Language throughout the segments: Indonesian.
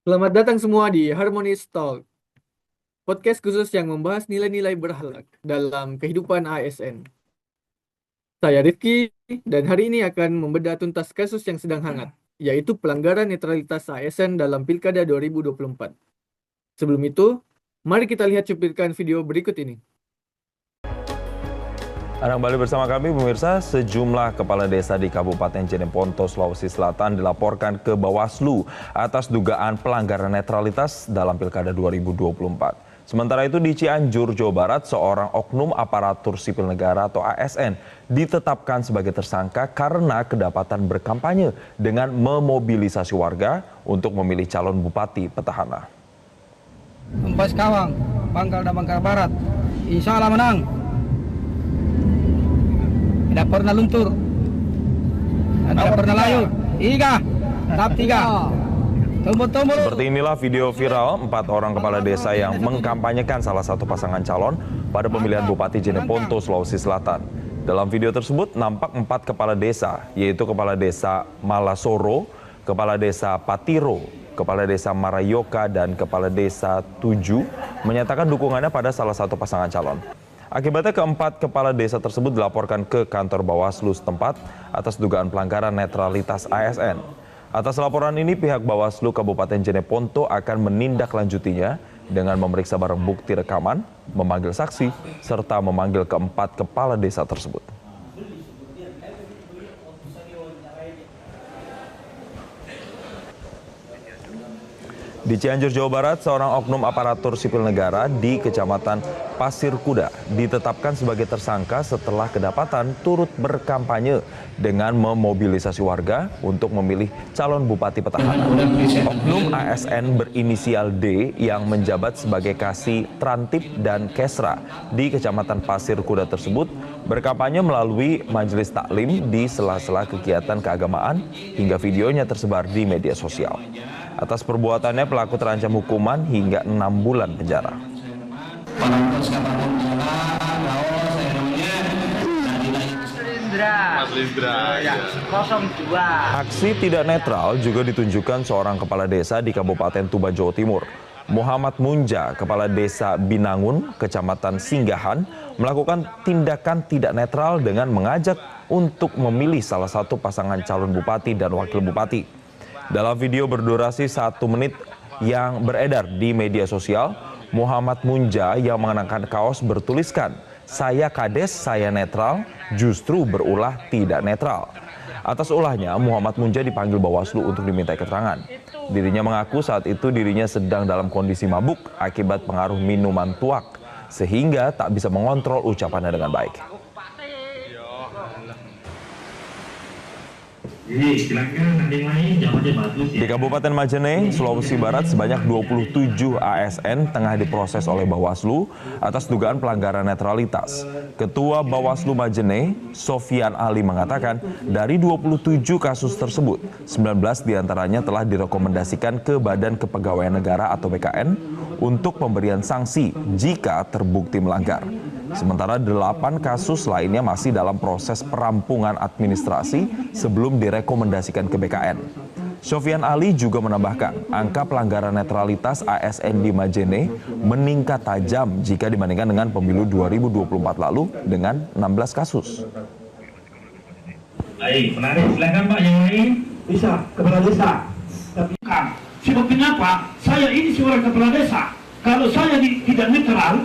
Selamat datang semua di Harmonious Talk, podcast khusus yang membahas nilai-nilai berakhlak dalam kehidupan ASN. Saya Rifki, dan hari ini akan membedah tuntas kasus yang sedang hangat, yaitu pelanggaran netralitas ASN dalam Pilkada 2024. Sebelum itu, mari kita lihat cuplikan video berikut ini. Anda kembali bersama kami, pemirsa. Sejumlah kepala desa di Kabupaten Jeneponto, Sulawesi Selatan dilaporkan ke Bawaslu atas dugaan pelanggaran netralitas dalam Pilkada 2024. Sementara itu di Cianjur, Jawa Barat, seorang oknum aparatur sipil negara atau ASN ditetapkan sebagai tersangka karena kedapatan berkampanye dengan memobilisasi warga untuk memilih calon bupati petahana. Empas Kawang, Bangkal dan Bangkal Barat. Insya Allah menang. Tidak pernah luntur. Dan tidak pernah layu. Tahap 3. Tombol-tombol. Seperti inilah video viral 4 orang kepala desa yang mengkampanyekan salah satu pasangan calon pada pemilihan Bupati Jeneponto, Sulawesi Selatan. Dalam video tersebut nampak 4 kepala desa, yaitu Kepala Desa Malasoro, Kepala Desa Patiro, Kepala Desa Marayoka, dan Kepala Desa 7 menyatakan dukungannya pada salah satu pasangan calon. Akibatnya keempat kepala desa tersebut dilaporkan ke kantor Bawaslu setempat atas dugaan pelanggaran netralitas ASN. Atas laporan ini, pihak Bawaslu Kabupaten Jeneponto akan menindaklanjutinya dengan memeriksa barang bukti rekaman, memanggil saksi, serta memanggil keempat kepala desa tersebut. Di Cianjur, Jawa Barat, seorang oknum aparatur sipil negara di Kecamatan Pasir Kuda ditetapkan sebagai tersangka setelah kedapatan turut berkampanye dengan memobilisasi warga untuk memilih calon bupati petahana. Oknum ASN berinisial D yang menjabat sebagai Kasih Trantip dan Kesra di Kecamatan Pasir Kuda tersebut berkampanye melalui majelis taklim di sela-sela kegiatan keagamaan hingga videonya tersebar di media sosial. Atas perbuatannya, pelaku terancam hukuman hingga 6 bulan penjara. Aksi tidak netral juga ditunjukkan seorang kepala desa di Kabupaten Tuban, Jawa Timur. Muhammad Munja, Kepala Desa Binangun, Kecamatan Singgahan, melakukan tindakan tidak netral dengan mengajak untuk memilih salah satu pasangan calon bupati dan wakil bupati. Dalam video berdurasi 1 menit yang beredar di media sosial, Muhammad Munja yang mengenakan kaos bertuliskan, "Saya kades, saya netral," justru berulah tidak netral. Atas ulahnya, Muhammad Munja dipanggil Bawaslu untuk dimintai keterangan. Dirinya mengaku saat itu dirinya sedang dalam kondisi mabuk akibat pengaruh minuman tuak, sehingga tak bisa mengontrol ucapannya dengan baik. Di Kabupaten Majene, Sulawesi Barat, sebanyak 27 ASN tengah diproses oleh Bawaslu atas dugaan pelanggaran netralitas. Ketua Bawaslu Majene, Sofian Ali, mengatakan dari 27 kasus tersebut, 19 diantaranya telah direkomendasikan ke Badan Kepegawaian Negara atau BKN untuk pemberian sanksi jika terbukti melanggar. Sementara 8 kasus lainnya masih dalam proses perampungan administrasi sebelum direkomendasikan ke BKN. Sofian Ali juga menambahkan, angka pelanggaran netralitas ASN di Majene meningkat tajam jika dibandingkan dengan pemilu 2024 lalu dengan 16 kasus. Baik, menarik. Silakan Pak, yang lain bisa kepala desa. Tapi kan, sebabnya apa? Saya ini seorang kepala desa. Kalau saya tidak netral,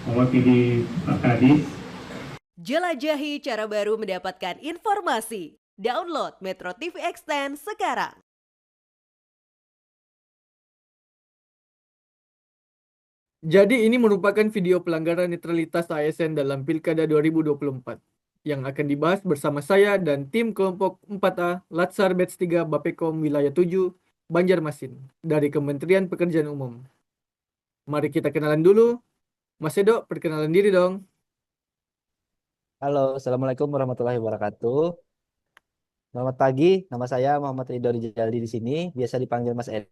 mewakili Pak Kadis. Jelajahi cara baru mendapatkan informasi. Download Metro TV Extend sekarang. Jadi ini merupakan video pelanggaran netralitas ASN dalam Pilkada 2024 yang akan dibahas bersama saya dan tim kelompok 4A Latsar Batch 3 Bapekom Wilayah 7 Banjarmasin dari Kementerian Pekerjaan Umum. Mari kita kenalan dulu. Mas Edo, perkenalan diri dong. Halo, Assalamualaikum warahmatullahi wabarakatuh. Selamat pagi, nama saya Muhammad Ridho Rijali di sini, biasa dipanggil Mas Edo.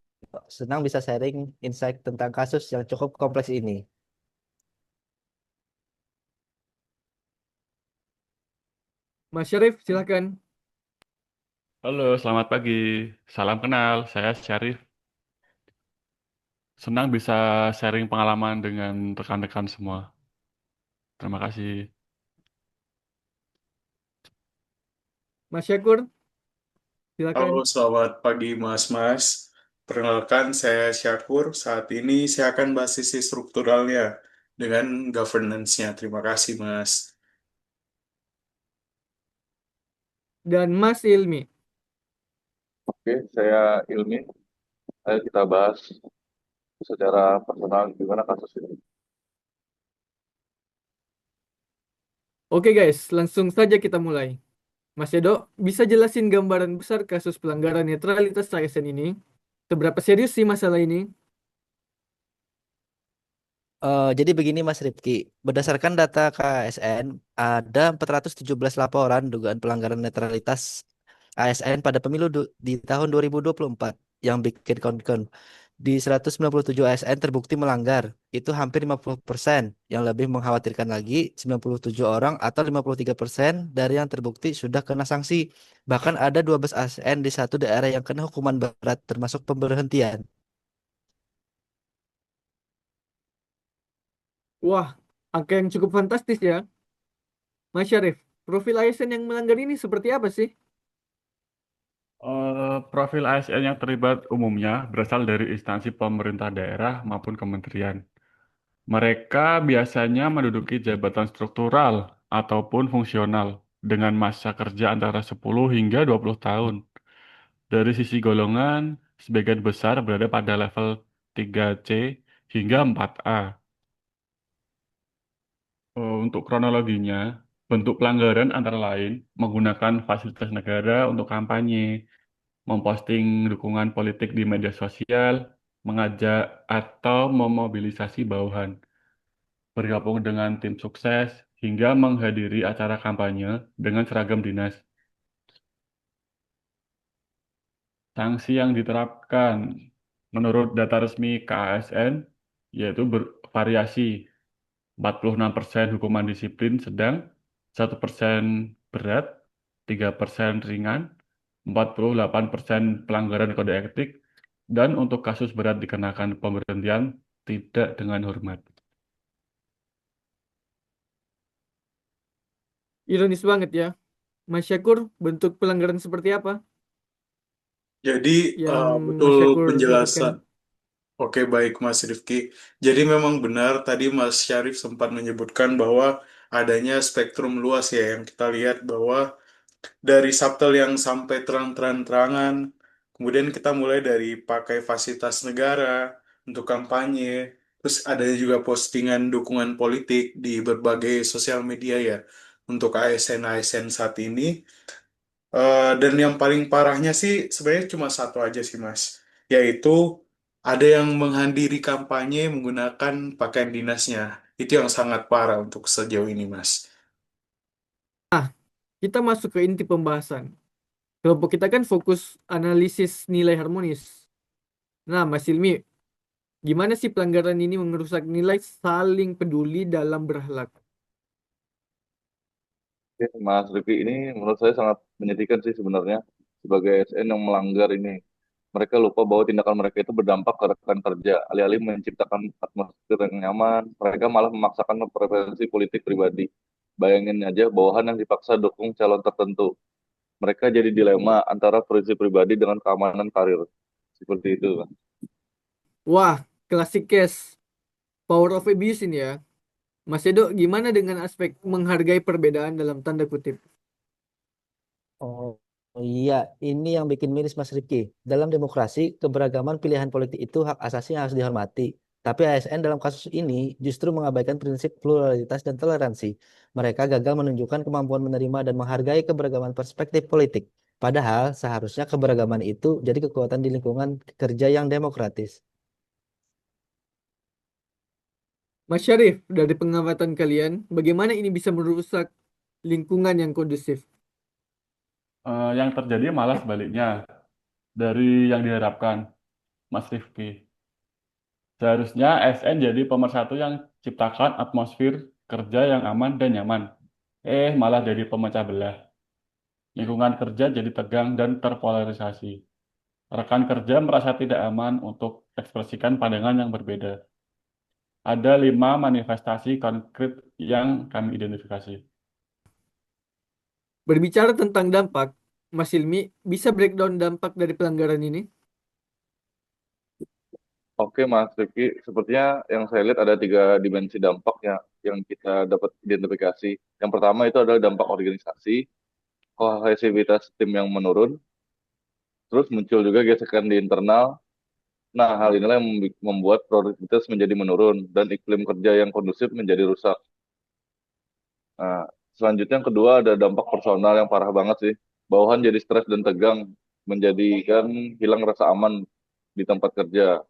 Senang bisa sharing insight tentang kasus yang cukup kompleks ini. Mas Syarif, silakan. Halo, selamat pagi. Salam kenal, saya Syarif. Senang bisa sharing pengalaman dengan rekan-rekan semua. Terima kasih. Mas Syakur, Halo, silakan. selamat pagi Mas-Mas. Perkenalkan, saya Syakur. Saat ini saya akan bahas sisi strukturalnya dengan governance-nya. Terima kasih, Mas. Dan Mas Ilmi. Oke, saya Ilmi. Ayo kita bahas secara personal gimana kasus ini. Oke guys, langsung saja kita mulai. Mas Edo, bisa jelasin gambaran besar kasus pelanggaran netralitas ASN ini? Seberapa serius sih masalah ini? Jadi begini Mas Rifki, berdasarkan data KSN, ada 417 laporan dugaan pelanggaran netralitas ASN pada pemilu di tahun 2024 yang bikin concern. Di 197 ASN terbukti melanggar, itu hampir 50%. Yang lebih mengkhawatirkan lagi, 97 orang atau 53% dari yang terbukti sudah kena sanksi. Bahkan ada 12 ASN di satu daerah yang kena hukuman berat termasuk pemberhentian. Wah, angka yang cukup fantastis ya. Mas Syarif, profil ASN yang melanggar ini seperti apa sih? Profil ASN yang terlibat umumnya berasal dari instansi pemerintah daerah maupun kementerian. Mereka biasanya menduduki jabatan struktural ataupun fungsional dengan masa kerja antara 10 hingga 20 tahun. Dari sisi golongan, sebagian besar berada pada level 3C hingga 4A. Untuk kronologinya, bentuk pelanggaran antara lain menggunakan fasilitas negara untuk kampanye, memposting dukungan politik di media sosial, mengajak atau memobilisasi bawahan, bergabung dengan tim sukses, hingga menghadiri acara kampanye dengan seragam dinas. Sanksi yang diterapkan menurut data resmi KASN yaitu bervariasi 46% hukuman disiplin sedang, 1% berat, 3% ringan, 48% pelanggaran kode etik, dan untuk kasus berat dikenakan pemberhentian tidak dengan hormat. Ironis banget ya. Mas Syakur, bentuk pelanggaran seperti apa Jadi, yang betul Mas Syakur dapatkan? penjelasan. Oke, baik Mas Rifki. Jadi memang benar tadi Mas Syarif sempat menyebutkan bahwa adanya spektrum luas ya yang kita lihat bahwa dari subtle yang sampai terang-terangan, kemudian kita mulai dari pakai fasilitas negara untuk kampanye, terus ada juga postingan dukungan politik di berbagai sosial media ya untuk ASN-ASN saat ini. Dan yang paling parahnya sih sebenarnya cuma satu aja sih Mas, yaitu ada yang menghadiri kampanye menggunakan pakaian dinasnya. Itu yang sangat parah untuk sejauh ini Mas. Kita masuk ke inti pembahasan. Kelompok kita kan fokus analisis nilai harmonis. Nah, Mas Ilmi, gimana sih pelanggaran ini merusak nilai saling peduli dalam berakhlak? Oke, Mas Rifki, ini menurut saya sangat menyedihkan sih sebenarnya sebagai ASN yang melanggar ini. Mereka lupa bahwa tindakan mereka itu berdampak ke rekan kerja. Alih-alih menciptakan atmosfer yang nyaman, mereka malah memaksakan preferensi politik pribadi. Bayangin aja bawahan yang dipaksa dukung calon tertentu. Mereka jadi dilema antara prinsip pribadi dengan keamanan karir. Seperti itu, Pak. Wah, klasik case power of abuse ini ya. Mas Edo, gimana dengan aspek menghargai perbedaan dalam tanda kutip? Oh, oh iya, ini yang bikin miris Mas Rifki. Dalam demokrasi, keberagaman pilihan politik itu hak asasi yang harus dihormati. Tapi ASN dalam kasus ini justru mengabaikan prinsip pluralitas dan toleransi. Mereka gagal menunjukkan kemampuan menerima dan menghargai keberagaman perspektif politik. Padahal seharusnya keberagaman itu jadi kekuatan di lingkungan kerja yang demokratis. Mas Syarif, dari pengamatan kalian, bagaimana ini bisa merusak lingkungan yang kondusif? Yang terjadi malah sebaliknya dari yang diharapkan, Mas Rifki. Seharusnya SN jadi pemersatu yang ciptakan atmosfer kerja yang aman dan nyaman. Malah jadi pemecah belah. Lingkungan kerja jadi tegang dan terpolarisasi. Rekan kerja merasa tidak aman untuk ekspresikan pandangan yang berbeda. Ada 5 manifestasi konkret yang kami identifikasi. Berbicara tentang dampak, Mas Hilmi bisa breakdown dampak dari pelanggaran ini? Oke Mas Rifki, sepertinya yang saya lihat ada tiga dimensi dampak yang kita dapat identifikasi. Yang pertama itu adalah dampak organisasi, kohesivitas tim yang menurun, terus muncul juga gesekan di internal. Nah, hal inilah yang membuat produktivitas menjadi menurun dan iklim kerja yang kondusif menjadi rusak. Nah, selanjutnya yang kedua ada dampak personal yang parah banget sih. Bawahan jadi stres dan tegang, menjadikan hilang rasa aman di tempat kerja.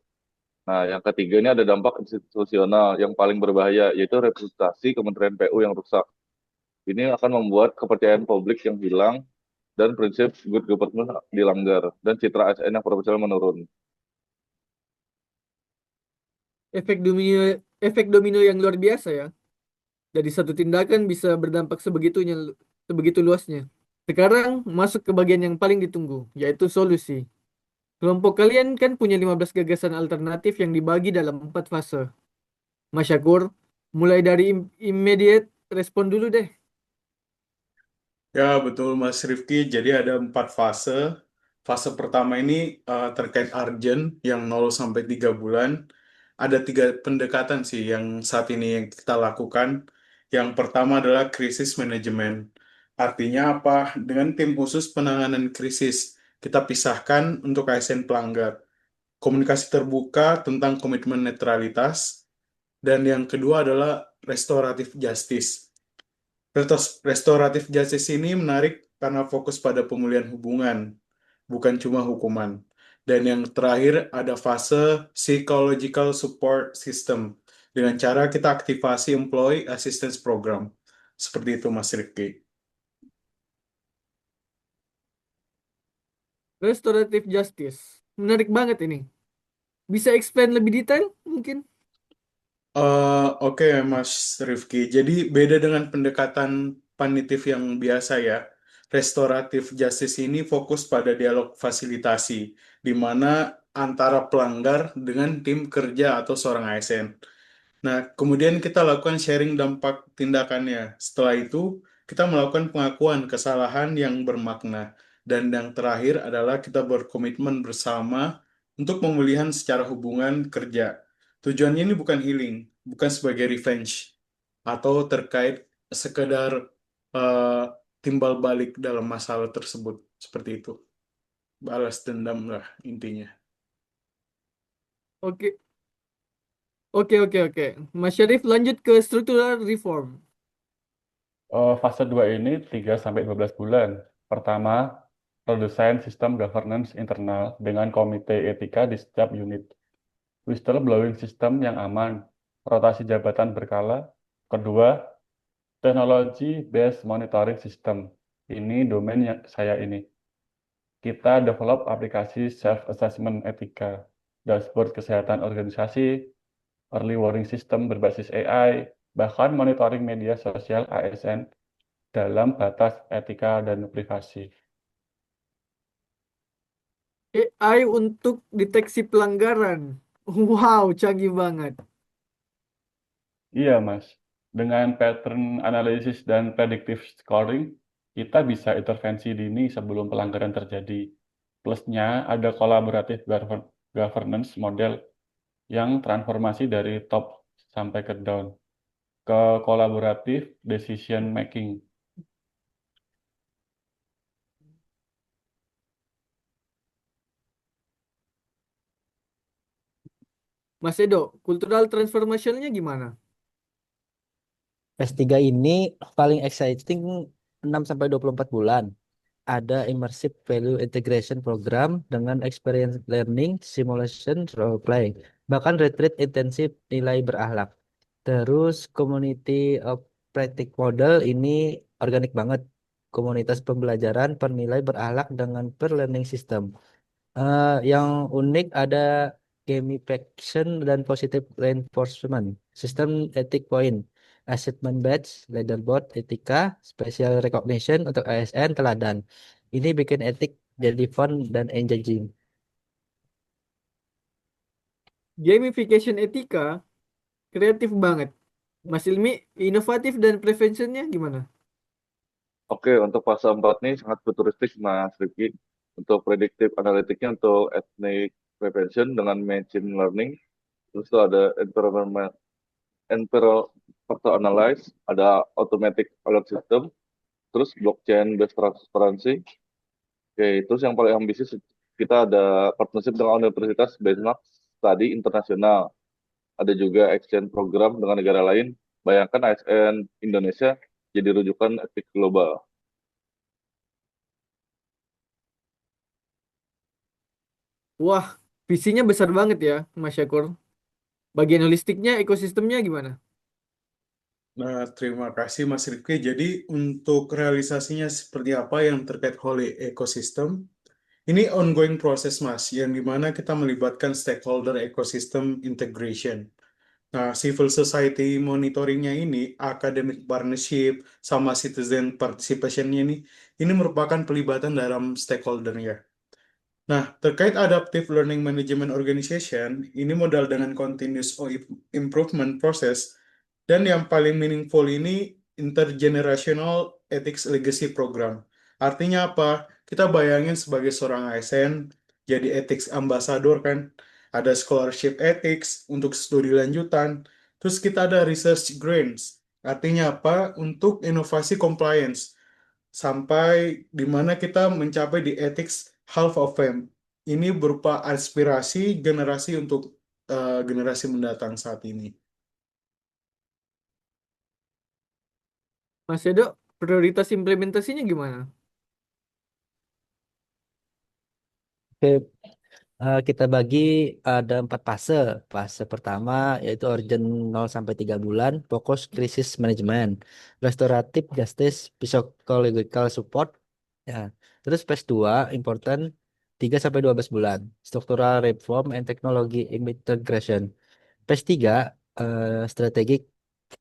Nah, yang ketiga ini ada dampak institusional yang paling berbahaya, yaitu reputasi Kementerian PU yang rusak. Ini akan membuat kepercayaan publik yang hilang dan prinsip good government dilanggar, dan citra ASN yang profesional menurun. Efek domino, efek domino yang luar biasa ya. Dari satu tindakan bisa berdampak sebegitu luasnya. Sekarang masuk ke bagian yang paling ditunggu, yaitu solusi. Kelompok kalian kan punya 15 gagasan alternatif yang dibagi dalam 4 fase. Mas Syakur, mulai dari immediate respon dulu deh. Ya, betul Mas Rifki. Jadi ada 4 fase. Fase pertama ini terkait urgent yang 0 sampai 3 bulan. Ada 3 pendekatan sih yang saat ini yang kita lakukan. Yang pertama adalah krisis manajemen. Artinya apa? Dengan tim khusus penanganan krisis, kita pisahkan untuk ASN pelanggar. Komunikasi terbuka tentang komitmen netralitas. Dan yang kedua adalah restoratif justice. Restoratif justice ini menarik karena fokus pada pemulihan hubungan, bukan cuma hukuman. Dan yang terakhir ada fase psychological support system. Dengan cara kita aktivasi employee assistance program. Seperti itu Mas Rifki. Restorative justice. Menarik banget ini. Bisa explain lebih detail mungkin? Oke, Mas Rifki. Jadi beda dengan pendekatan punitif yang biasa ya. Restoratif justice ini fokus pada dialog fasilitasi, di mana antara pelanggar dengan tim kerja atau seorang ASN. Nah, kemudian kita lakukan sharing dampak tindakannya. Setelah itu, kita melakukan pengakuan kesalahan yang bermakna. Dan yang terakhir adalah kita berkomitmen bersama untuk pemulihan secara hubungan kerja. Tujuannya ini bukan healing, bukan sebagai revenge, atau terkait sekedar eh, timbal balik dalam masalah tersebut. Seperti itu. Balas dendam lah intinya. Oke, oke. Mas Syarif lanjut ke structural reform. Fase 2 ini 3 sampai 12 bulan. Pertama, redesign sistem governance internal dengan komite etika di setiap unit. Whistleblowing sistem yang aman, rotasi jabatan berkala. Kedua, teknologi based monitoring system. Ini domain yang saya ini. Kita develop aplikasi self-assessment etika, dashboard kesehatan organisasi, early warning system berbasis AI, bahkan monitoring media sosial ASN dalam batas etika dan privasi. AI untuk deteksi pelanggaran. Wow, canggih banget. Iya, Mas. Dengan pattern analysis dan predictive scoring, kita bisa intervensi dini sebelum pelanggaran terjadi. Plusnya ada collaborative governance model yang transformasi dari top sampai ke down ke collaborative decision making. Mas Edo, cultural transformationnya gimana? S3 ini paling exciting 6 sampai 24 bulan. Ada immersive value integration program dengan experience learning, simulation, role play. Bahkan retreat intensif nilai berakhlak. Terus community of practice model ini organik banget. Komunitas pembelajaran pernilai berakhlak dengan per learning system. Yang unik ada gamification dan positive reinforcement, sistem etik point. achievement badge, leaderboard, etika, special recognition untuk ASN teladan. Ini bikin etik jadi fun dan engaging. Gamification etika kreatif banget. Mas Ilmi, inovatif dan preventionnya gimana? Oke, untuk fase 4 ini sangat futuristik, Mas Rifki. Untuk predictive analyticnya untuk ethnic prevention dengan machine learning. Terus itu ada environmental analyze, ada automatic alert system, terus blockchain based transparency. Oke, terus yang paling ambisius kita ada partnership dengan universitas benchmark studi internasional. Ada juga exchange program dengan negara lain. Bayangkan ASN Indonesia jadi rujukan etik global. Wah, visinya besar banget ya, Mas Syakur. Bagian holistiknya, ekosistemnya gimana? Nah, terima kasih Mas Rifki. Jadi untuk realisasinya seperti apa yang terkait Holy Ecosystem, ini ongoing proses Mas, yang dimana kita melibatkan stakeholder ecosystem integration. Nah, civil society monitoringnya ini, academic partnership, sama citizen participationnya ini merupakan pelibatan dalam stakeholdernya. Nah, terkait Adaptive Learning Management Organization, ini modal dengan continuous improvement process, dan yang paling meaningful ini intergenerational ethics legacy program. Artinya apa? Kita bayangin sebagai seorang ASN, jadi ethics ambassador kan, ada scholarship ethics untuk studi lanjutan, terus kita ada research grants. Artinya apa? Untuk inovasi compliance sampai di mana kita mencapai di ethics half of fame. Ini berupa aspirasi generasi untuk generasi mendatang saat ini. Mas Edo, prioritas implementasinya gimana? Oke, kita bagi ada 4 fase. Fase pertama yaitu urgent 0 sampai 3 bulan, fokus krisis manajemen, restoratif justice, psychological support. Ya. Terus phase 2 important 3 sampai 12 bulan, structural reform and technology integration. Phase 3 strategic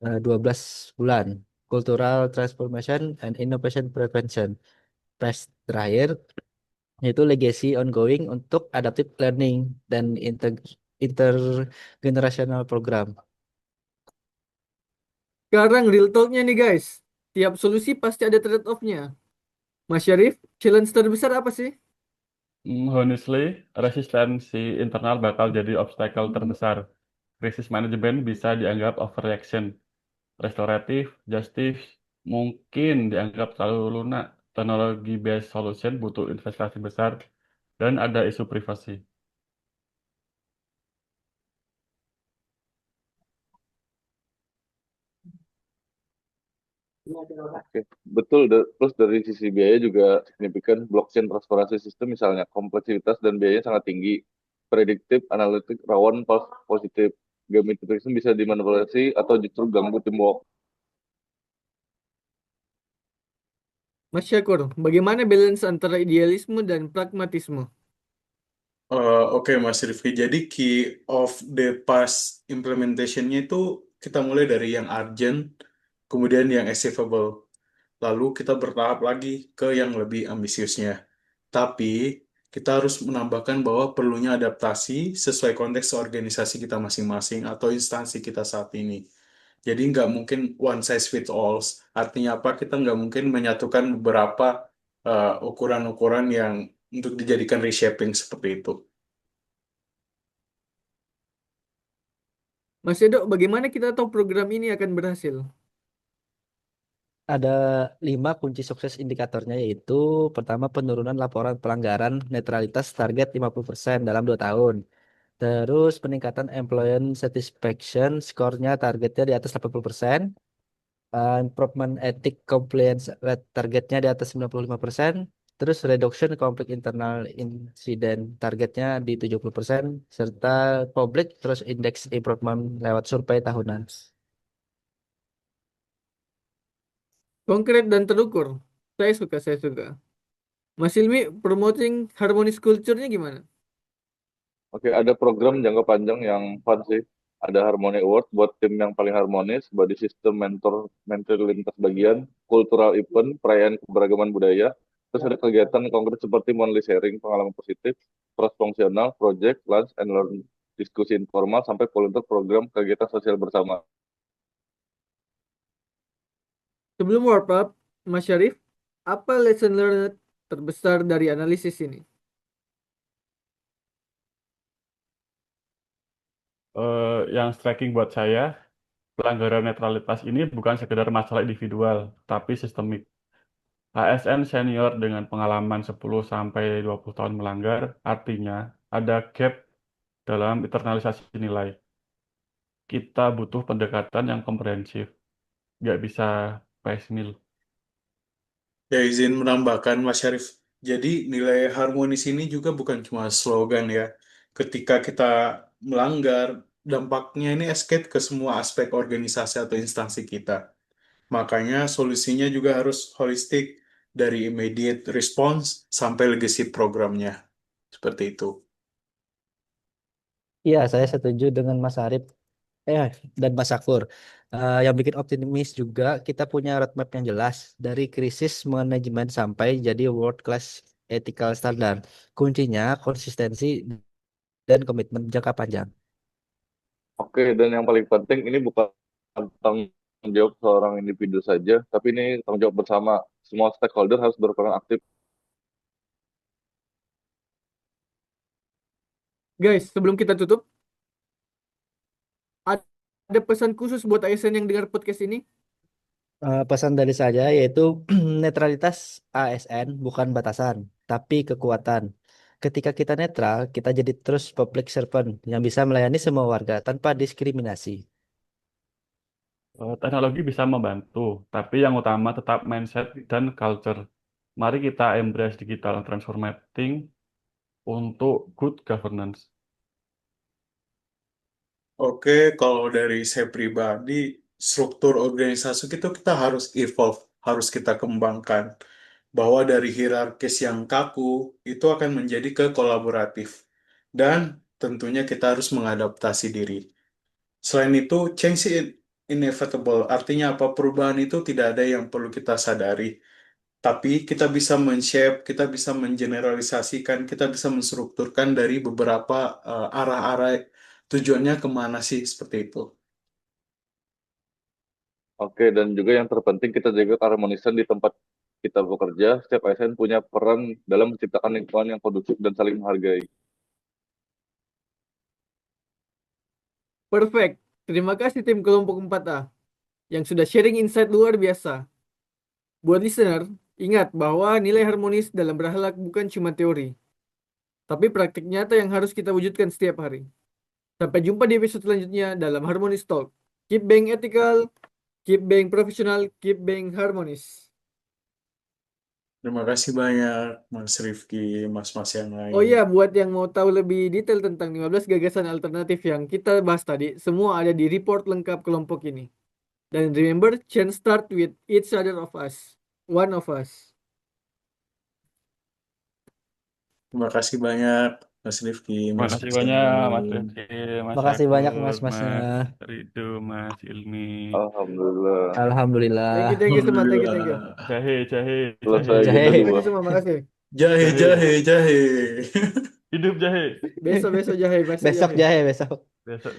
12 bulan, cultural transformation and innovation prevention. Phase terakhir yaitu legacy ongoing untuk adaptive learning dan intergenerational program. Sekarang real talk-nya nih guys. Tiap solusi pasti ada trade-off-nya. Mas Syarif, challenge terbesar apa sih? Honestly, resistensi internal bakal jadi obstacle terbesar. Krisis manajemen bisa dianggap overreaction. Restoratif, justice, mungkin dianggap terlalu lunak. Teknologi based solution butuh investasi besar dan ada isu privasi. Oke, betul. Terus dari sisi biaya juga signifikan. Blockchain transparansi sistem misalnya kompleksitas dan biayanya sangat tinggi. Prediktif, analitik, rawan, false positif. Gamification bisa dimanipulasi atau justru ganggu teamwork. Mas Syakur, bagaimana balance antara idealisme dan pragmatisme? Oke Mas Rifki, jadi key of the past implementation-nya itu kita mulai dari yang urgent, kemudian yang achievable. Lalu kita bertahap lagi ke yang lebih ambisiusnya. Tapi kita harus menambahkan bahwa perlunya adaptasi sesuai konteks organisasi kita masing-masing atau instansi kita saat ini. Jadi nggak mungkin one size fits all. Artinya apa? Kita nggak mungkin menyatukan beberapa ukuran-ukuran yang untuk dijadikan reshaping seperti itu. Mas Edo, bagaimana kita tahu program ini akan berhasil? Ada 5 kunci sukses indikatornya yaitu pertama penurunan laporan pelanggaran netralitas target 50% dalam 2 tahun. Terus peningkatan employee satisfaction skornya targetnya di atas 80%. Improvement ethic compliance rate targetnya di atas 95%. Terus reduction conflict internal incident targetnya di 70%. Serta public trust index improvement lewat survei tahunan. Konkret dan terukur. Saya suka. Mas Ilmi, promoting harmonious culture-nya gimana? Oke, ada program jangka panjang yang fun sih. Ada Harmony Award buat tim yang paling harmonis, body system, mentor lintas bagian, cultural event, perayaan keberagaman budaya. Terus ada kegiatan konkret seperti monthly sharing pengalaman positif, cross fungsional, project, lunch, and learn, diskusi informal, sampai volunteer program kegiatan sosial bersama. Sebelum wrap up, Mas Syarif, apa lesson learned terbesar dari analisis ini? Yang striking buat saya, pelanggaran netralitas ini bukan sekedar masalah individual, tapi sistemik. ASN senior dengan pengalaman 10 sampai 20 tahun melanggar, artinya ada gap dalam internalisasi nilai. Kita butuh pendekatan yang komprehensif, nggak bisa piecemeal. Ya, izin menambahkan Mas Syarif. Jadi nilai harmonis ini juga bukan cuma slogan ya. Ketika kita melanggar, dampaknya ini escape ke semua aspek organisasi atau instansi kita. Makanya solusinya juga harus holistik dari immediate response sampai legacy programnya. Seperti itu. Iya, saya setuju dengan Mas Arif dan Mas Sakur. Yang bikin optimis juga kita punya roadmap yang jelas dari krisis manajemen sampai jadi world class ethical standard. Kuncinya konsistensi dan komitmen jangka panjang. Oke, dan yang paling penting ini bukan tanggung jawab seorang individu saja, tapi ini tanggung jawab bersama. Semua stakeholder harus berperan aktif. Guys, sebelum kita tutup, ada pesan khusus buat ASN yang dengar podcast ini? Pesan dari saya yaitu netralitas ASN bukan batasan, tapi kekuatan. Ketika kita netral, kita jadi terus public servant yang bisa melayani semua warga tanpa diskriminasi. Teknologi bisa membantu, tapi yang utama tetap mindset dan culture. Mari kita embrace digital transformating untuk good governance. Oke, kalau dari saya pribadi, struktur organisasi kita harus evolve, harus kita kembangkan. Bahwa dari hierarkis yang kaku, itu akan menjadi ke kolaboratif. Dan tentunya kita harus mengadaptasi diri. Selain itu, change is inevitable. Artinya apa? Perubahan itu tidak ada yang perlu kita sadari. Tapi kita bisa men-shape, kita bisa mengeneralisasikan, kita bisa menstrukturkan dari beberapa arah-arah tujuannya kemana sih seperti itu. Oke, dan juga yang terpenting kita jaga keharmonisan di tempat kita bekerja. Setiap ASN punya peran dalam menciptakan lingkungan yang kondusif dan saling menghargai. Perfect. Terima kasih tim kelompok 4A yang sudah sharing insight luar biasa. Buat listener, ingat bahwa nilai harmonis dalam berakhlak bukan cuma teori, tapi praktik nyata yang harus kita wujudkan setiap hari. Sampai jumpa di episode selanjutnya dalam Harmonis Talk. Keep being ethical, keep being professional, keep being harmonis. Terima kasih banyak Mas Rifki, Mas-mas yang lain. Oh iya, buat yang mau tahu lebih detail tentang 15 gagasan alternatif yang kita bahas tadi, semua ada di report lengkap kelompok ini. Dan remember, change start with each other of us. One of us. Terima kasih banyak Mas Rifki, Terima kasih mas-mas yang banyak Mas lain. Rifki, Mas Makasih banyak Sakur, mas-masnya. Mas Rido, Mas Ilmi. Alhamdulillah. Alhamdulillah. Thank you semua, thank you. Alhamdulillah. Jahe, jahe, Selesai jahe. kita Jahe. Terima dua. kasih semua, makasih. Jahe, Jahe. jahe, jahe. Hidup jahe. Besok jahe, pasti Besok jahe. jahe besok. Besok.